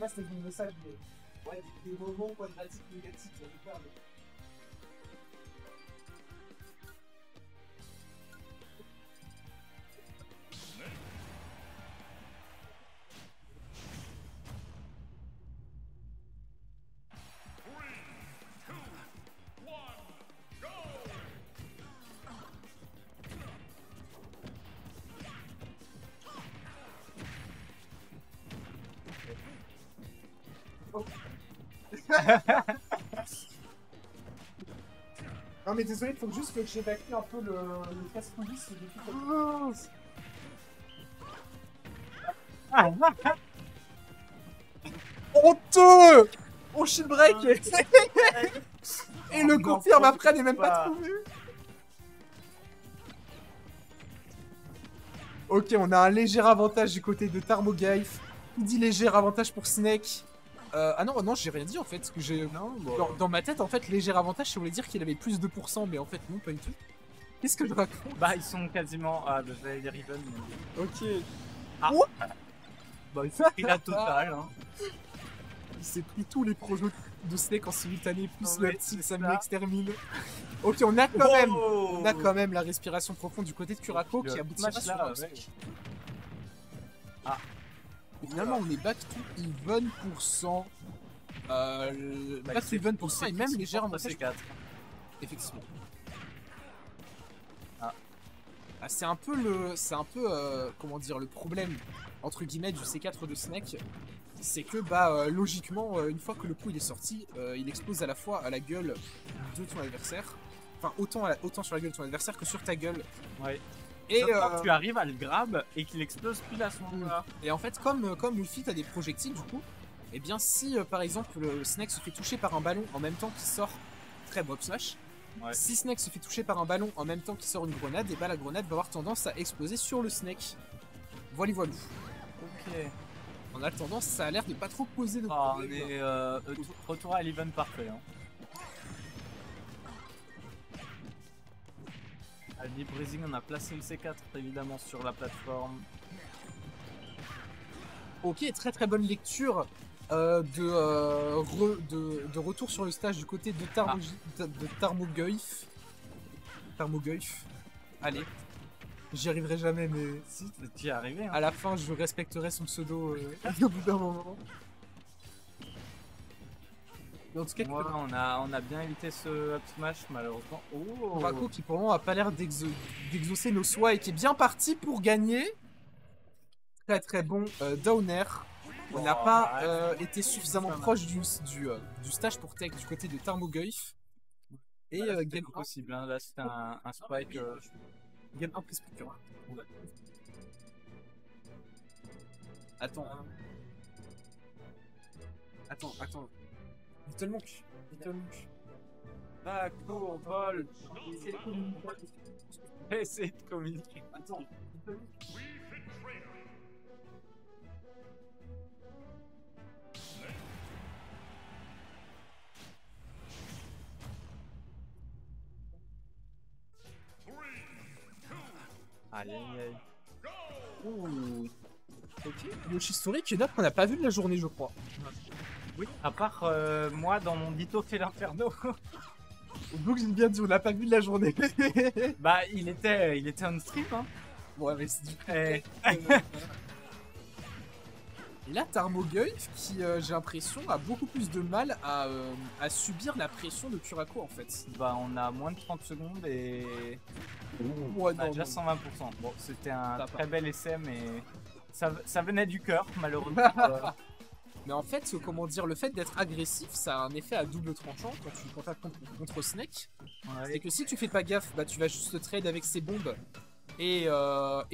pas si t'as vu le message, mais ouais, des moments quadratiques négatifs, ça fait peur. Non mais désolé, il faut juste que j'évacue un peu le casse-coulis de tout honteux. On shield break et le confirme après, n'est même pas trouvé. Ok, on a un léger avantage du côté de Tarmogoyf. Qui dit léger avantage pour Snake? Ah non, non, j'ai rien dit en fait. Parce que j'ai... Dans ma tête, en fait, léger avantage, ça voulait dire qu'il avait plus de %, mais en fait, non, pas du tout. Qu'est-ce que je raconte? Bah, ils sont quasiment. Ah, bah, j'allais dire even. Mais... Ok. Ah. Oh, bah, il s'est pris la totale. Hein. il s'est pris tous les projets de Snake en simultané, plus le petit, ça me ça. extermine. Ok, on a quand même la respiration profonde du côté de Kurako qui aboutira sur un match. Ah. Et finalement, on est back to even %. Back to even %, et même léger avantage. C4. Effectivement. Ah, c'est un peu comment dire, le problème entre guillemets du C4 de Snake, c'est que bah logiquement une fois que le coup il est sorti, il explose à la fois à la gueule de ton adversaire, enfin autant sur la gueule de ton adversaire que sur ta gueule. Ouais. Et tu arrives à le grab et qu'il explose pile à ce moment-là. Et en fait comme Luffy t'as des projectiles du coup, et bien si par exemple le Snake se fait toucher par un ballon en même temps qu'il sort très Bob Smash. Ouais. Si Snake se fait toucher par un ballon en même temps qu'il sort une grenade, et bah la grenade va avoir tendance à exploser sur le Snake. Voilà. Ok. En attendant, ça a l'air de pas trop poser de problème. On est retour à l'event parfait. Hein. À Deep Breathing, on a placé le C4 évidemment sur la plateforme. Ok, très très bonne lecture. De retour sur le stage du côté de Tarmogoyf. Allez. J'y arriverai jamais, mais si tu y es arrivé. Hein. À la fin, je respecterai son pseudo au bout d'un moment. En tout cas, on a bien évité ce up smash malheureusement. Oh. Kurako qui pour le moment a pas l'air d'exaucer nos souhaits et qui est bien parti pour gagner. Très très bon downer. On n'a pas été suffisamment proche du stage pour tech du côté de Tarmogoyf. Et game possible, hein. Là c'était un spike. Game 1 plus plus. Ouais. Attends. Little Monk. D'accord, vol. Essaye de communiquer. Attends. Aïe aïe aïe. Ouh. Ok. Yoshistori qui est là qu'on n'a pas vu de la journée, je crois. Oui, à part moi dans mon Ditto fait l'inferno. Donc j'ai bien dit, on l'a pas vu de la journée. Bah il était on stream hein. Ouais mais c'est du Et là Tarmogoyf qui j'ai l'impression a beaucoup plus de mal à subir la pression de Kurako en fait. Bah on a moins de 30 secondes et ouais, on a déjà 120%. Bon c'était un très bel essai mais ça venait du cœur malheureusement. Mais en fait, comment dire, le fait d'être agressif, ça a un effet à double tranchant quand tu attaques contre Snake. Ouais. C'est que si tu fais pas gaffe, bah tu vas juste trade avec ses bombes et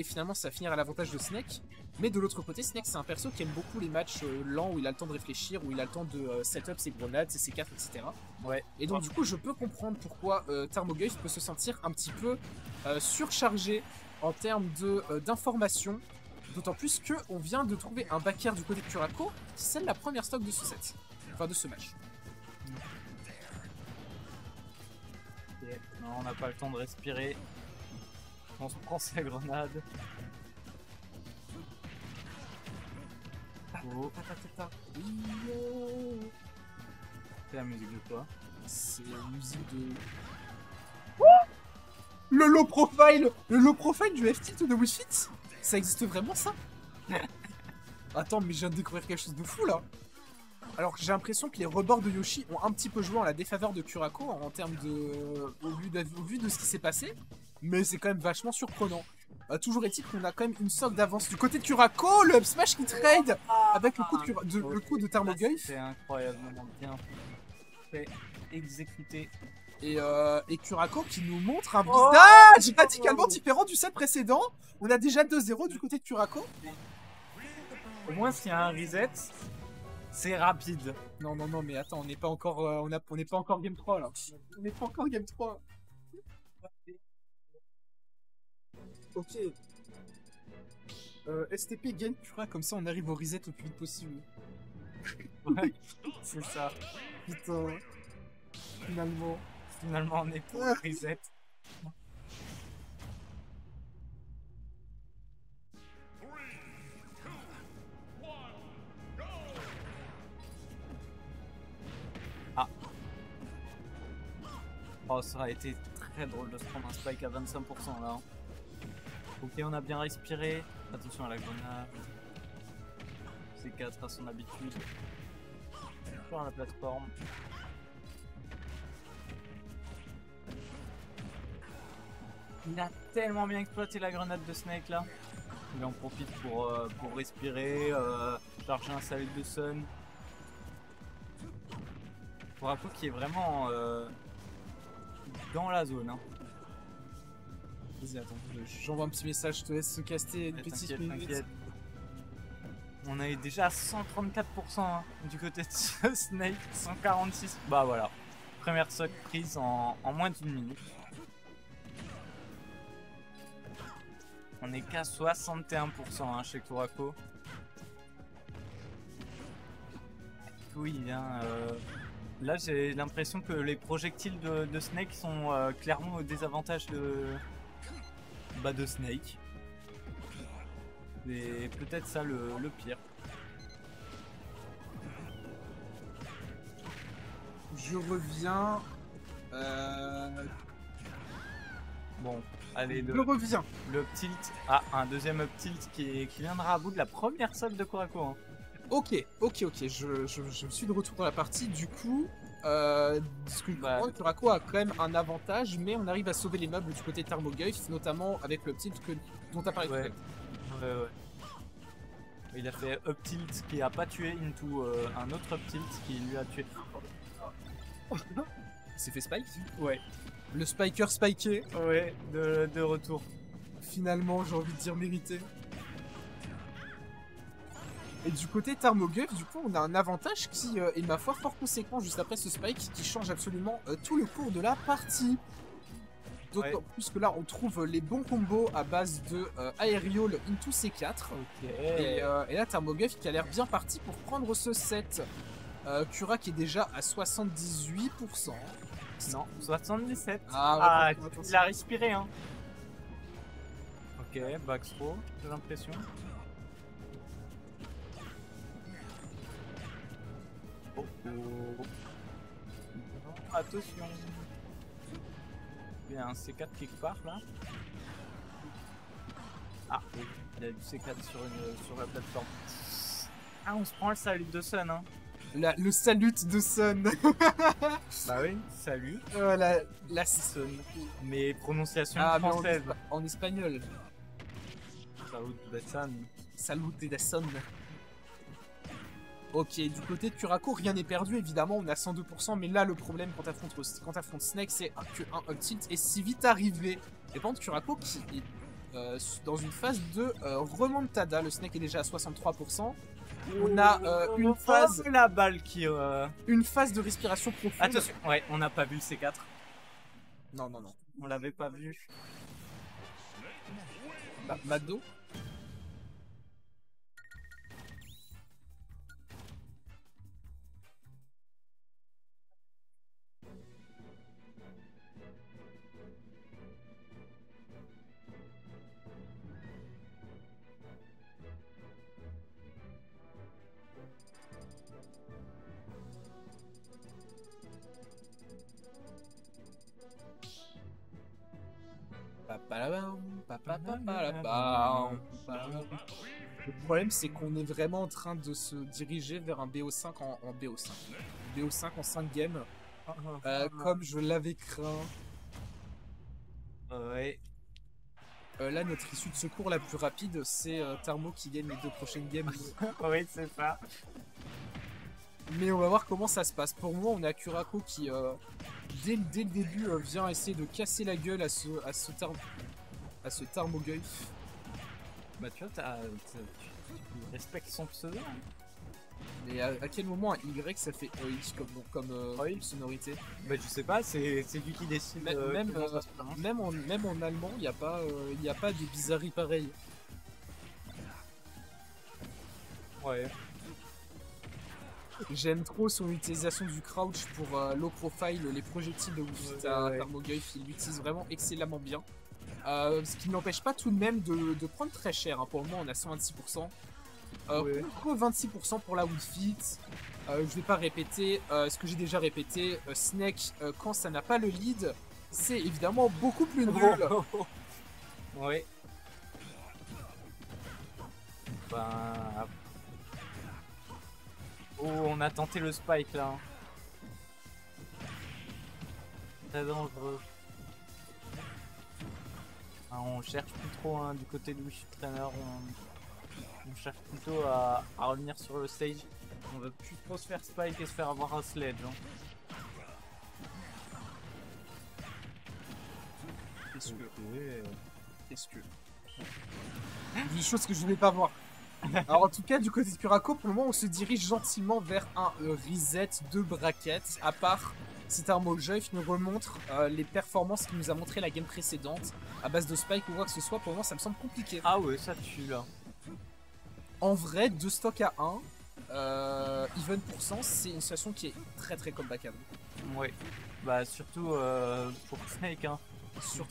finalement ça va finir à l'avantage de Snake. Mais de l'autre côté, Snake c'est un perso qui aime beaucoup les matchs lents où il a le temps de réfléchir, où il a le temps de setup ses grenades, ses C4, etc. Ouais. Et donc du coup, je peux comprendre pourquoi Tarmogoyf peut se sentir un petit peu surchargé en termes d'informations. D'autant plus qu'on vient de trouver un backer du côté de Kurako, qui scelle la première stock de ce set. Enfin, de ce match. Okay. Non, on n'a pas le temps de respirer. On se prend sa grenade. Oh. Oui. C'est la musique de quoi? C'est la musique de... Le low profile! Le low profile du F-Tilt de Wii Fit? Ça existe vraiment, ça? Attends, mais je viens de découvrir quelque chose de fou, là. Alors, j'ai l'impression que les rebords de Yoshi ont un petit peu joué en la défaveur de Kurako en termes de... au vu de ce qui s'est passé. Mais c'est quand même vachement surprenant. Toujours est-il qu'on a quand même une sorte d'avance du côté de Kurako, le up smash qui trade avec le coup de Tarmogoyf. C'est incroyablement bien fait, exécuté. Et Kurako qui nous montre un visage radicalement différent du set précédent. On a déjà 2-0 du côté de Kurako. Au moins, s'il y a un reset, c'est rapide. Non, non, non, mais attends, on n'est pas encore, on n'est pas encore Game 3 là. On n'est pas encore Game 3. Ok. STP gagne Kura, comme ça on arrive au reset le plus vite possible. Ouais, c'est ça. Putain. Finalement. Finalement, on est pour le reset. Ah. Oh, ça aurait été très drôle de se prendre un spike à 25% là. Ok, on a bien respiré. Attention à la grenade. C4 à son habitude. Sur la plateforme. Il a tellement bien exploité la grenade de Snake là. Il en profite pour respirer, charger un salut de Sun. Pour un coup qui est vraiment dans la zone. Hein. Vas-y, attends, j'envoie un petit message, je te laisse se caster une petite minute. On est déjà à 134% hein, du côté de Snake, 146. Bah voilà, première sock prise en moins d'une minute. On est qu'à 61% hein, chez Kurako. Oui, hein, là j'ai l'impression que les projectiles de Snake sont clairement au désavantage de Snake. C'est peut-être ça le pire. Je reviens. Bon, allez, je reviens. Le up tilt. Ah, un deuxième up tilt qui viendra à bout de la première somme de Kurako. Hein. Ok. Je suis de retour dans la partie. Du coup, ce que je comprends, Kurako a quand même un avantage, mais on arrive à sauver les meubles du côté de Tarmogoyf, notamment avec le up tilt dont tu as parlé tout à l'heure. Ouais. Il a fait up tilt qui a pas tué into un autre up tilt qui lui a tué. C'est fait spike? Ouais. Le spiker spiké. Ouais, de retour. Finalement, j'ai envie de dire mérité. Et du côté Tarmogoyf, du coup, on a un avantage qui est ma foi fort conséquent juste après ce spike qui change absolument tout le cours de la partie. D'autant plus que là, on trouve les bons combos à base de aérial into C4. Ok. Et là, Tarmogoyf qui a l'air bien parti pour prendre ce set. Kura qui est déjà à 78%. Non, 77. Ah, ouais, il a respiré, hein. Ok, back throw, j'ai l'impression. Oh. Attention. Il y a un C4 quelque part là. Ah oui, il y a du C4 sur la plateforme. Ah, on se prend le salut de Sun, hein. Le salut de Sun. Bah oui, salut. La Sun. Mais prononciation française. Mais en espagnol. Salut de Sun. Salut de Sun. Ok, du côté de Kurako, rien n'est perdu, évidemment, on a 102%, mais là, le problème quand t'affrontes Snake, c'est que un up tilt est si vite arrivé. Et par contre, Kurako qui est dans une phase de remontada, le Snake est déjà à 63%. On a une phase... la balle qui... Une phase de respiration profonde. Attention, ouais, on n'a pas vu le C4. Non. On l'avait pas vu. Mado. Le problème, c'est qu'on est vraiment en train de se diriger vers un BO5 en BO5. BO5 en 5 games, comme je l'avais craint. Ouais. Là, notre issue de secours la plus rapide, c'est Tarmo qui gagne les 2 prochaines games. Oui, c'est ça. Mais on va voir comment ça se passe. Pour moi, on a Kurako qui, dès le début, vient essayer de casser la gueule à ce Tarmogoyf. Bah tu vois, tu respectes son pseudo. Mais à quel moment un Y ça fait OH comme sonorité? Bah je sais pas, c'est lui qui décide. Même en allemand, il n'y a pas de bizarreries pareilles. Ouais. J'aime trop son utilisation du crouch pour low profile, les projectiles de Wi-Fi à Tarmogoyf, il l'utilise vraiment excellemment bien. Ce qui n'empêche pas tout de même de prendre très cher, hein. Pour le moment on a 126%. Contre 26% pour la Wi-Fi. Je vais pas répéter ce que j'ai déjà répété. Snake, quand ça n'a pas le lead, c'est évidemment beaucoup plus nul. Ouais. Ben... Oh, on a tenté le spike là. Très dangereux. Ah, on cherche plus trop hein, du côté de Wish Trainer. On cherche plutôt à revenir sur le stage. On veut plus trop se faire spike et se faire avoir un sledge. Hein. Qu'est-ce que... Des choses que je voulais pas voir. Alors en tout cas du côté de Kurako, pour le moment on se dirige gentiment vers un reset de bracket. À part si Tarmogoyf nous remontre les performances qu'il nous a montré la game précédente à base de spike ou quoi que ce soit. Pour le moment ça me semble compliqué. Ah ouais, ça tue là. En vrai, 2 stocks à 1, even %, c'est une situation qui est très très comebackable. Ouais, bah surtout pour Snake, hein.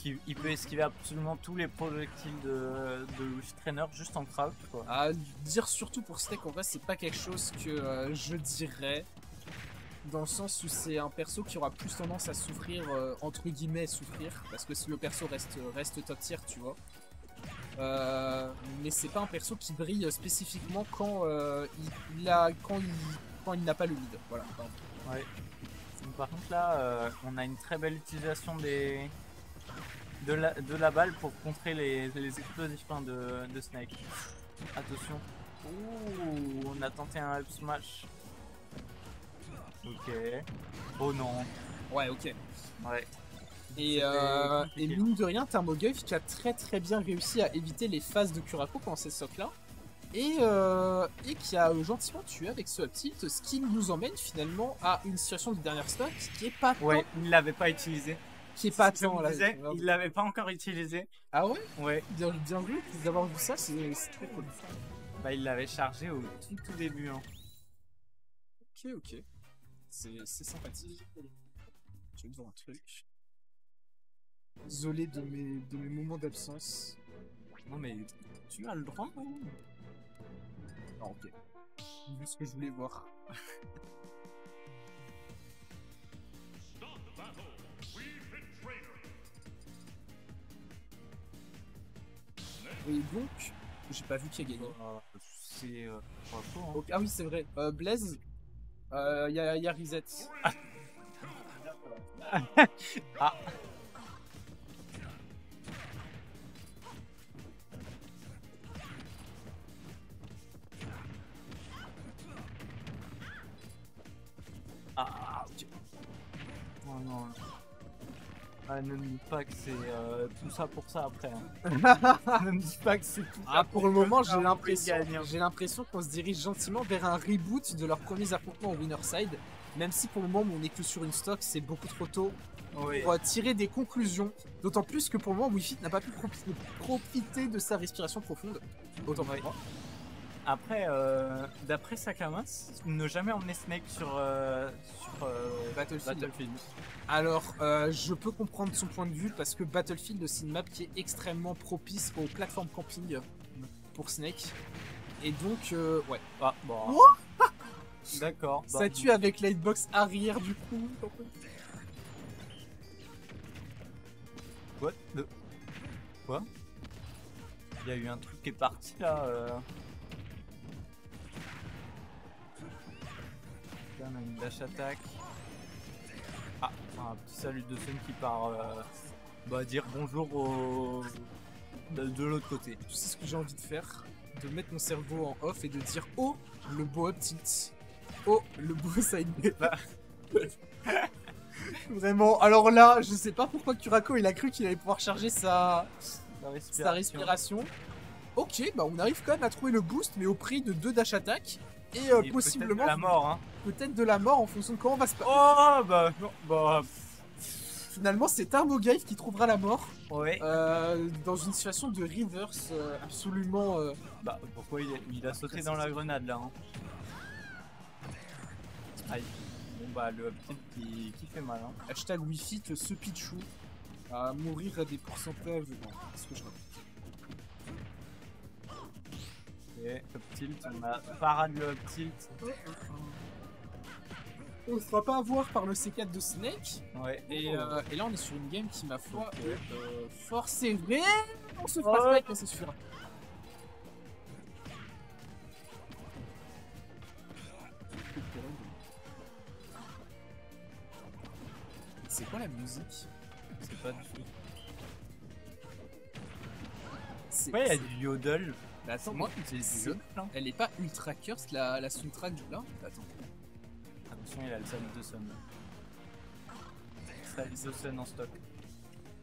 Il peut esquiver absolument tous les projectiles de Wish Trainer juste en crouch quoi. À dire surtout pour Snake, en vrai, c'est pas quelque chose que je dirais. Dans le sens où c'est un perso qui aura plus tendance à souffrir, entre guillemets, souffrir. Parce que le perso reste top tier, tu vois. Mais c'est pas un perso qui brille spécifiquement quand il n'a pas le lead. Voilà. Ouais. Par contre là, on a une très belle utilisation de la balle pour contrer les explosifs de Snake. Attention. Ouh, on a tenté un up smash. Ok. Oh non. Ouais, ok. Ouais. Et mine de rien, Tarmogoyf qui a très bien réussi à éviter les phases de Kurako pendant ces stocks là. Et qui a gentiment tué avec ce up tilt, ce qui nous emmène finalement à une situation de dernière stock qui est pas tant... Ouais, il l'avait pas utilisé. Qui est pas tant là. Il l'avait pas encore utilisé. Ah ouais? Ouais. Bien vu d'avoir vu ça, c'est très cool. Bah il l'avait chargé au tout début. Hein. Ok. C'est sympathique. Je vais devant un truc. Désolé de mes moments d'absence. Non mais tu as le droit. Hein. Non, ok. Vu ce que je voulais voir. Et donc, j'ai pas vu qui a gagné. C'est pas faux. Hein. Okay, ah oui, c'est vrai. Blaze, y a Reset. Ah. Ah, ok. Oh non. Ah, ne me dis pas que c'est tout ça pour ça après. Hein. Ne me dis pas que c'est tout ça. Pour le moment, j'ai l'impression qu'on se dirige gentiment vers un reboot de leurs premiers affrontements au winner side. Même si pour le moment, on n'est que sur une stock, c'est beaucoup trop tôt pour tirer des conclusions. D'autant plus que pour le moment, Wi-Fi n'a pas pu profiter de sa respiration profonde. Autant pour moi. Après, d'après Sakama, ne jamais emmener Snake sur Battlefield. Alors, je peux comprendre son point de vue parce que Battlefield, c'est une map qui est extrêmement propice aux plateformes camping pour Snake. Et donc, ouais. Ah, bon. D'accord. Ça tue avec la hitbox arrière du coup. What? Quoi? Il y a eu un truc qui est parti là. Là on a une dash attack. Ah, un petit salut de Sun qui part dire bonjour de l'autre côté. Tu sais ce que j'ai envie de faire? De mettre mon cerveau en off et de dire oh le beau up tilt. Oh le beau side B. Vraiment, alors là, je sais pas pourquoi Kurako il a cru qu'il allait pouvoir charger sa respiration. Ok, bah on arrive quand même à trouver le boost, mais au prix de 2 dash attack. Et possiblement. Peut-être de la mort, hein. Peut-être de la mort en fonction de comment on va se passer. Oh bah non, bah. Finalement, c'est Thermogave qui trouvera la mort. Ouais. Dans une situation de reverse absolument. Bah pourquoi il a sauté dans la grenade là, hein. Aïe. Bon bah le up tilt qui fait mal, hein. Hashtag Wi-Fi que ce Pichou à mourir à des pourcentages. Non, c'est ce que je raconte. Ok, up tilt, on a parade le up tilt. On se fera pas avoir par le C4 de Snake. Ouais. Et là on est sur une game qui ma foi fort serrée. On se fera Snake mais ça suffira. C'est quoi la musique? C'est pas du tout. Ouais, il y a du yodel. Bah attends, moi c'est du yodel. Elle est pas ultra cursed la soundtrack du là? Attends. Attention, il a le salut de Sun. Salut de Sun en stock.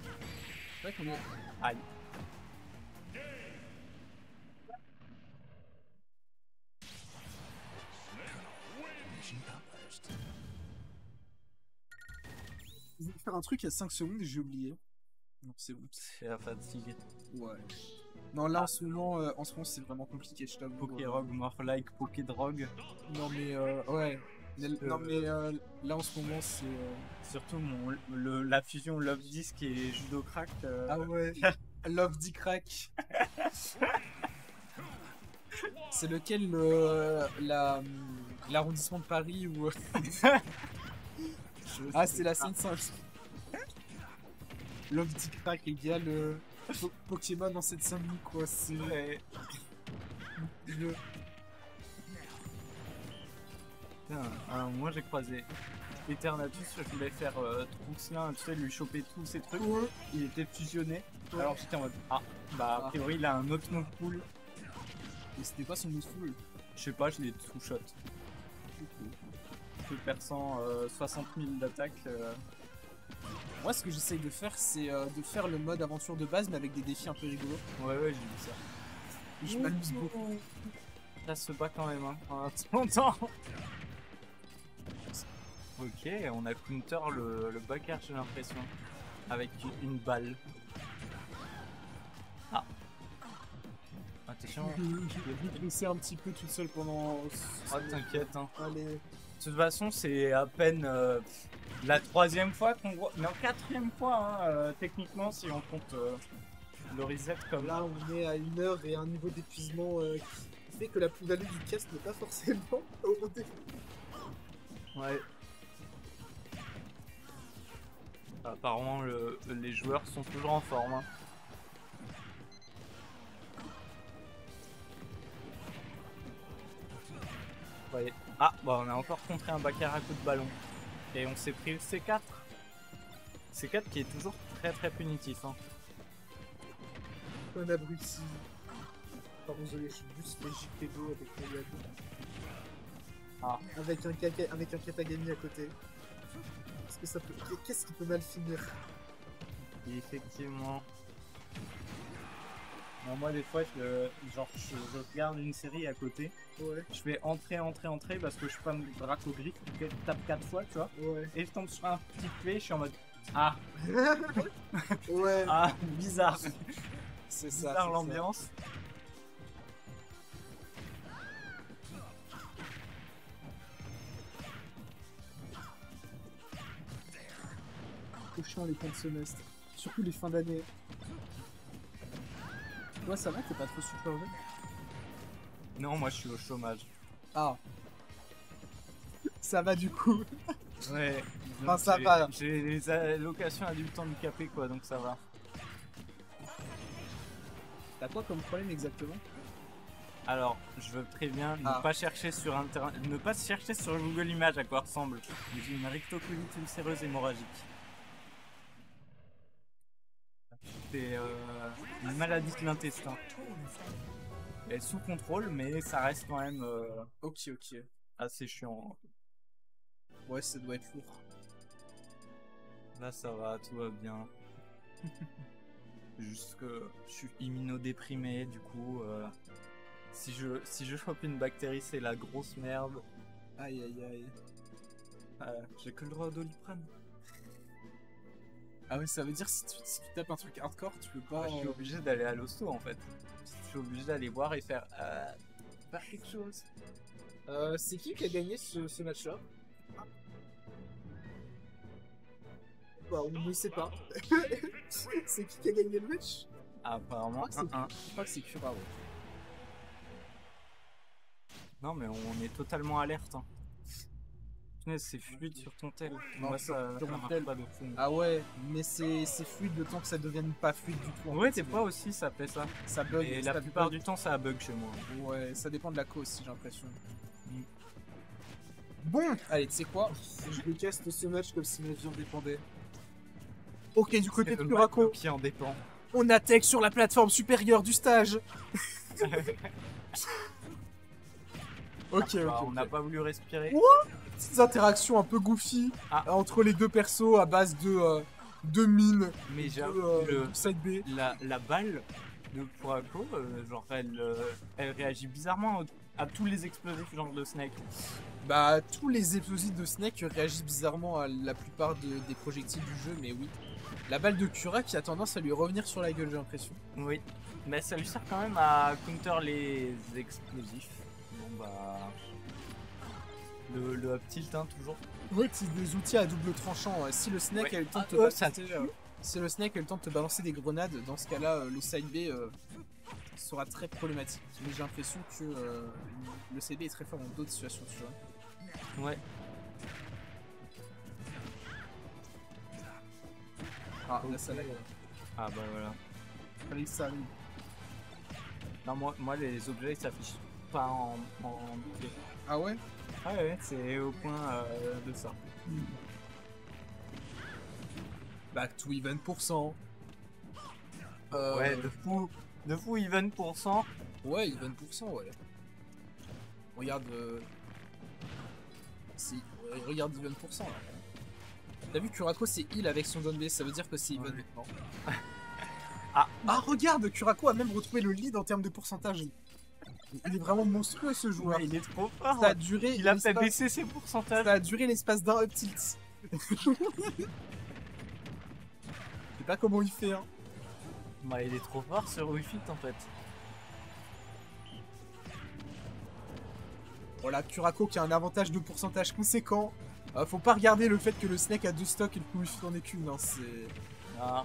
C'est vrai qu'on est. Aïe. Je vais faire un truc à 5 secondes et j'ai oublié. Non, c'est bon. C'est la fatigue. Ouais. Non, là en ce moment c'est vraiment compliqué, je t'avoue. Pokérog, more like Pokédrog. Non, mais ouais. Non, mais là en ce moment, c'est. Surtout la fusion Love Disc et Judo Crack. Ah ouais. Love D Crack. C'est lequel l'arrondissement de Paris où. Ah, c'est la Seine-Saint. Love D Crack égale Pokémon en Seine-Saint-Denis, quoi. C'est. Ouais. Moi j'ai croisé Eternatus, je voulais faire Truxlin, tu sais, lui choper tous ces trucs. Ouais. Il était fusionné. Ouais. Alors j'étais en mode a priori il a un autre move pool. Mais c'était pas son move pool. Je sais pas, je l'ai two shot. Tout perçant 60 000 d'attaque. Moi ce que j'essaye de faire c'est de faire le mode aventure de base mais avec des défis un peu rigolos. Ouais j'ai vu ça. Et je m'amuse beaucoup. Ça se bat quand même, hein, en longtemps. Ok, on a counter le backer, j'ai l'impression. Avec une balle. Ah. Attention. Je vais vite laisser un petit peu toute seule pendant. Oh, t'inquiète, hein. Allez. De toute façon, c'est à peine la 3e fois qu'on voit. Non, 4e fois, hein, techniquement, si on compte le reset comme. Là, on est à 1 heure et un niveau d'épuisement qui fait que la plus-value du cast n'est pas forcément au début. Ouais. Apparemment, les joueurs sont toujours en forme. Hein. Ouais. Ah, bah on a encore contré un backer à coup de ballon. Et on s'est pris le C4. C4 qui est toujours très très punitif. Hein. Un abruti. Pardon, désolé, je suis juste les JPDO avec mon Yad. Ah. Avec un Katagami à côté. Est-ce que ça peut. Qu'est-ce qui peut mal finir? Et effectivement. Bon, moi des fois je regarde une série à côté. Ouais. Je fais entrer parce que je suis pas me braque au griffe, je tape 4 fois, tu vois. Ouais. Et je tombe sur un petit P, je suis en mode ah. Ouais. Ah, bizarre. C'est ça. Bizarre l'ambiance. Trop chiant les fins de semestre. Surtout les fins d'année. Toi ça va, t'es pas trop submergé? Non, moi je suis au chômage. Ah. Ça va du coup. Ouais. Enfin ça va. J'ai les allocations adultes handicapés quoi, donc ça va. T'as quoi comme problème exactement? Alors, je préviens, ne pas chercher sur internet, ne pas chercher sur Google Images à quoi ressemble. J'ai une rectocolite ulcéreuse hémorragique. C'est une maladie de l'intestin. Elle est sous contrôle, mais ça reste quand même Ok. assez chiant. Ouais, ça doit être lourd. Là, ça va, tout va bien. Juste que je suis immunodéprimé, du coup, si je chope une bactérie, c'est la grosse merde. Aïe. J'ai que le droit au Doliprane. Ah ouais, ça veut dire si tu tapes un truc hardcore, tu peux pas... Je suis obligé d'aller à l'hosto en fait. Je suis obligé d'aller voir et faire quelque chose. C'est qui a gagné ce match-là? Bah, on ne sait pas. C'est qui a gagné le match? Apparemment, je crois que c'est Cura, ouais. Non, mais on est totalement alerte. Hein. C'est fluide sur ton tel. Non, moi, sur mon tel. pas de fou. Ah ouais, mais c'est fluide le temps que ça devienne pas fluide du tout. Ouais, t'es pas aussi, ça fait ça. Ça bug. Et la plupart du temps, ça bug chez moi. Ouais, ça dépend de la cause, si j'ai l'impression. Bon, allez, tu sais quoi? Je décaste ce match comme si ma vie en dépendait. Ok, du côté de Curako, qui en dépend. On attaque sur la plateforme supérieure du stage. Ok. On n'a pas voulu respirer. Petites interactions un peu goofy entre les deux persos à base de mines. Mais j'ai le side B. La balle de Curako, genre elle réagit bizarrement à tous les explosifs genre de Snake. Bah, tous les explosifs de Snake réagissent bizarrement à la plupart des projectiles du jeu, mais oui. La balle de Cura qui a tendance à lui revenir sur la gueule, j'ai l'impression. Oui, mais ça lui sert quand même à counter les explosifs. Bon bah... Le up tilt, hein, toujours. Oui, c'est des outils à double tranchant. Si le Snake a eu le temps de te si le Snake a eu le temps de te balancer des grenades, dans ce cas-là, le side B sera très problématique. Mais j'ai l'impression que le side B est très fort dans d'autres situations, tu vois. Ouais. Ah, là, ça lag. Ah bah voilà. Fallait que ça arrive. Non, moi les objets ils s'affichent pas en... Ah ouais? Ah ouais, c'est au point de ça. Back to even %. Ouais, de fou even %. Ouais, even %, ouais. Regarde... Si, regarde even %, là. T'as vu Curako c'est heal avec son down B, ça veut dire que c'est even maintenant. Regarde, Curako a même retrouvé le lead en termes de pourcentage. Il est vraiment monstrueux ce joueur. Ouais, il est trop fort. Ça a duré. Il a fait baisser ses pourcentages. Ça a duré l'espace d'un up tilt. Je sais pas comment il fait, hein. Bah, il est trop fort sur Wii Fit en fait. Voilà, Curako qui a un avantage de pourcentage conséquent. Faut pas regarder le fait que le Snake a 2 stocks et le coup Wii Fit en est qu'une. Hein. C'est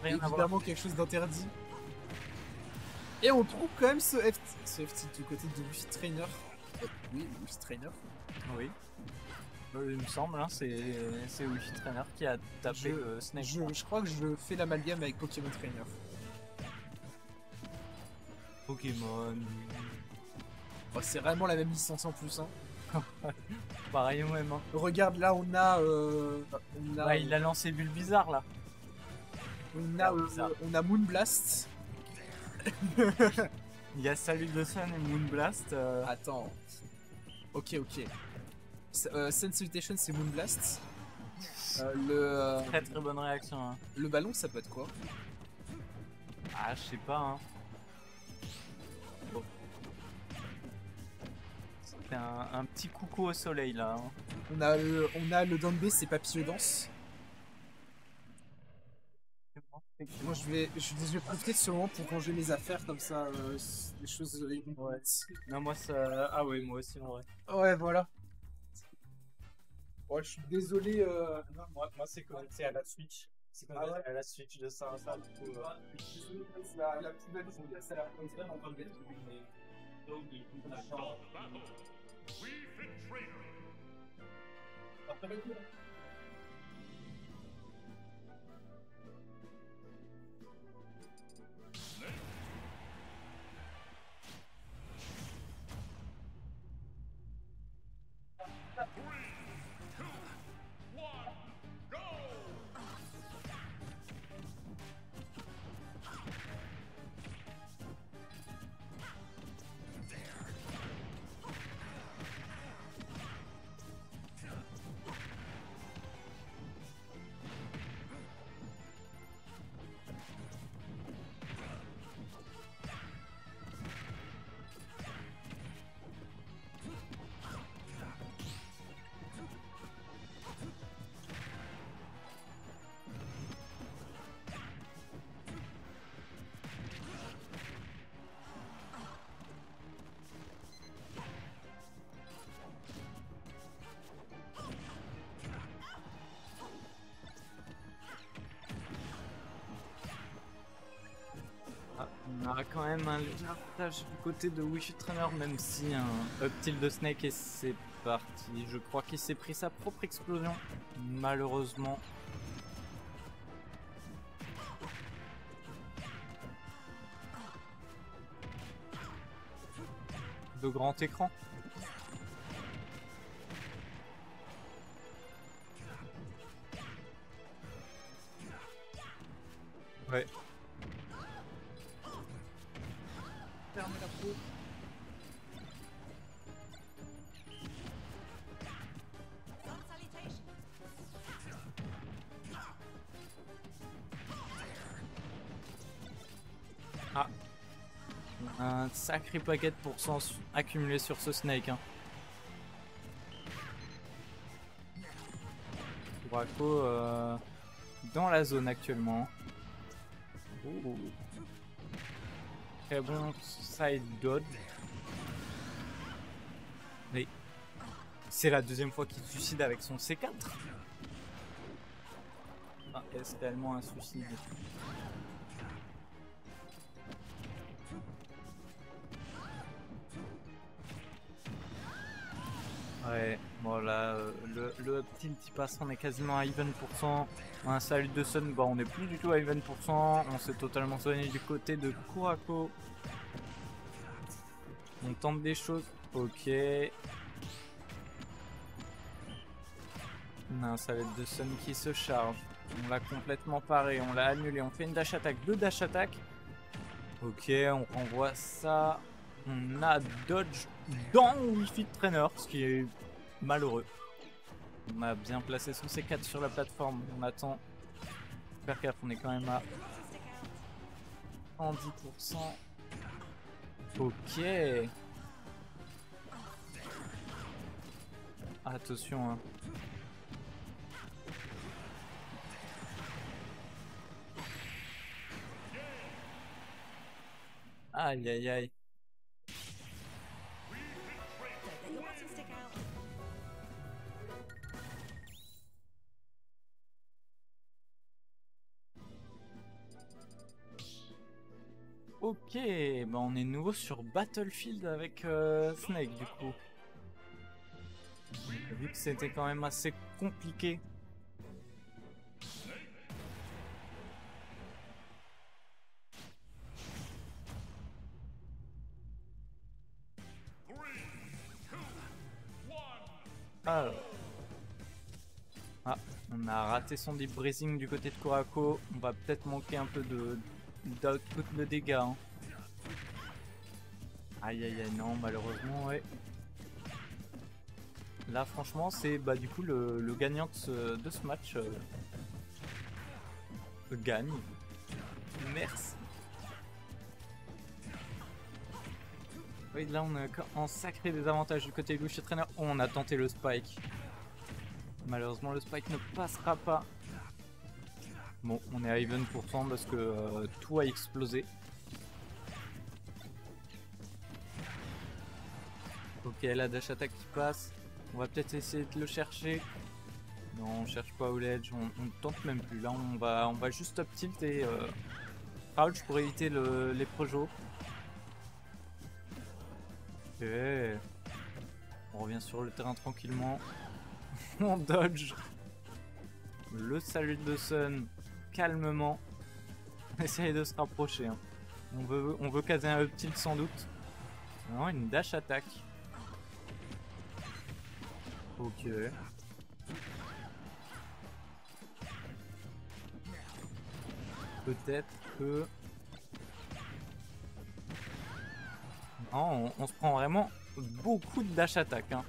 évidemment quelque chose d'interdit. Et on trouve quand même ce F-tilt du côté de Wii Fit Trainer. Oui, Wii Fit Trainer. Oui. Il me semble, hein, c'est Wii Fit Trainer qui a tapé Snake. Je crois que je fais l'amalgame avec Pokémon Trainer. Pokémon. Oh, c'est vraiment la même licence en plus. Hein. Pareil au même. Hein. Regarde là, on a. Ouais, il a lancé Bulbizarre là. On a Moonblast. Il y a Salut de Sun et Moonblast. Attends. Ok. Sensitation c'est Moonblast. Très très bonne réaction. Hein. Le ballon ça peut être quoi? Ah, je sais pas. Hein. Bon. C'est un petit coucou au soleil là. Hein. On a le down B c'est Papillon Danse. Moi je vais profiter de ce moment pour ranger mes affaires comme ça, les choses ouais. Non moi ça... Ah ouais moi aussi en vrai. Ouais voilà. Ouais je suis désolé. Non, moi c'est connecté à la Switch. C'est connecté à la Switch de ça. Du coup, la plus belle c'est la première on va le mettre. a quand même un léger avantage du côté de Wii Fit Trainer, même si un up tilt de Snake et c'est parti. Je crois qu'il s'est pris sa propre explosion, malheureusement. De grand écran. Ouais. Fermez la peau. Ah. Un sacré paquet de pourcents accumulé sur ce Snake. Hein. Kurako dans la zone actuellement. Ouh. Très bon side dodge. Mais c'est la deuxième fois qu'il suicide avec son C4. Ah, est-ce réellement un suicide? Ouais, bon là, le up tilt il passe, on est quasiment à even %. Un salut de Sun, bah on est plus du tout à even %. On s'est totalement soigné du côté de Kurako. On tente des choses, ok. On a un salut de Sun qui se charge. On l'a complètement paré, on l'a annulé. On fait une dash attack, 2 dash attack. Ok, on renvoie ça. On a dodge dans Wii Fit Trainer, ce qui est malheureux. On a bien placé son C4 sur la plateforme. On attend. Faire gaffe, on est quand même à 110%. Ok. Attention. Hein. Aïe aïe aïe. Ok, bah on est nouveau sur Battlefield avec Snake du coup. Vu que c'était quand même assez compliqué. Alors. Ah, on a raté son deep breathing du côté de Kurako. On va peut-être manquer un peu d'output de dégâts. Hein. Aïe aïe aïe, non, malheureusement, ouais. Là, franchement, c'est bah, du coup le gagnant de ce match gagne. Merci. Oui, là, on est en sacré désavantage du côté gauche traîneur. Oh, on a tenté le spike. Malheureusement, le spike ne passera pas. Bon, on est à even % parce que tout a explosé. Ok, la dash attack qui passe. On va peut-être essayer de le chercher. Non, on cherche pas au ledge, on tente même plus. Là, on va juste up tilt et crouch pour éviter les projos. Ok. On revient sur le terrain tranquillement. On dodge. Le salut de Sun calmement. Essayer de se rapprocher. Hein. On veut caser un up tilt sans doute. Non, une dash attack. Ok. Peut-être que... Non, on se prend vraiment beaucoup de dash attack. Hein.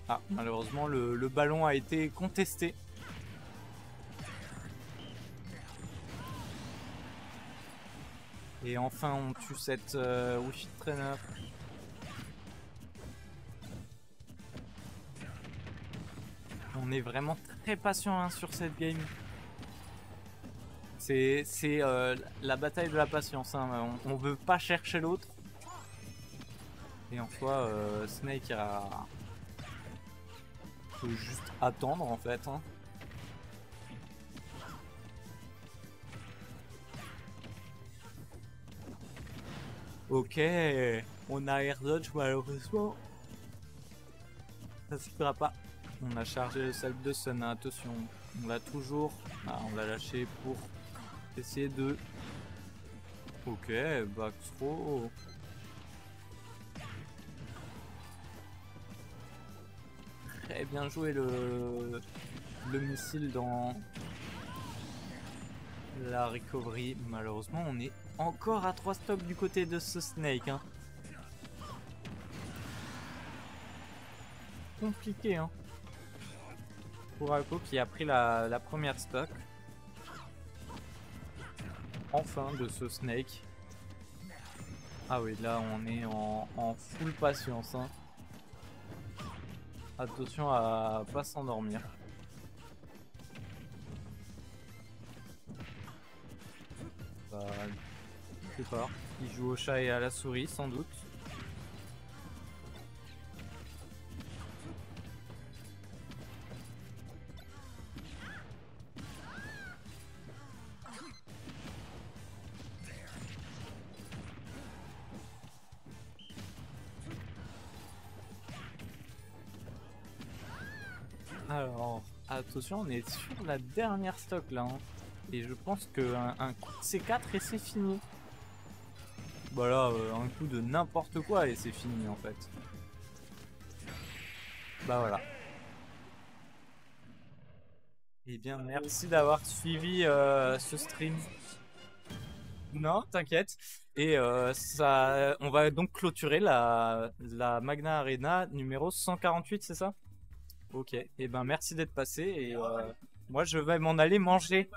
Ah, malheureusement, le ballon a été contesté. Et enfin, on tue cette Wii Fit Trainer. On est vraiment très patient hein, sur cette game. C'est la bataille de la patience. Hein. On veut pas chercher l'autre. Et en soi, Snake faut juste attendre en fait. Hein. Ok, on a air dodge malheureusement. Ça suffira pas. On a chargé le sac de Sun, attention. On l'a toujours. Ah, on l'a lâché pour essayer de... Ok, back throw. Très bien joué le missile dans la recovery. Malheureusement, on est encore à 3 stocks du côté de ce Snake. Hein. Compliqué, hein. Pour Alco qui a pris la première stock. Enfin, de ce Snake. Ah oui, là, on est en full patience. Hein. Attention à pas s'endormir. Je sais pas. Il joue au chat et à la souris sans doute. Alors, attention, on est sur la dernière stock là. Hein. Et je pense qu'un coup de C4 et c'est fini. Voilà, un coup de n'importe quoi et c'est fini en fait. Bah voilà. Eh bien, merci d'avoir suivi ce stream. Non, t'inquiète. Et ça, on va donc clôturer la Magna Arena numéro 148, c'est ça? Ok. Et ben merci d'être passé et moi je vais m'en aller manger.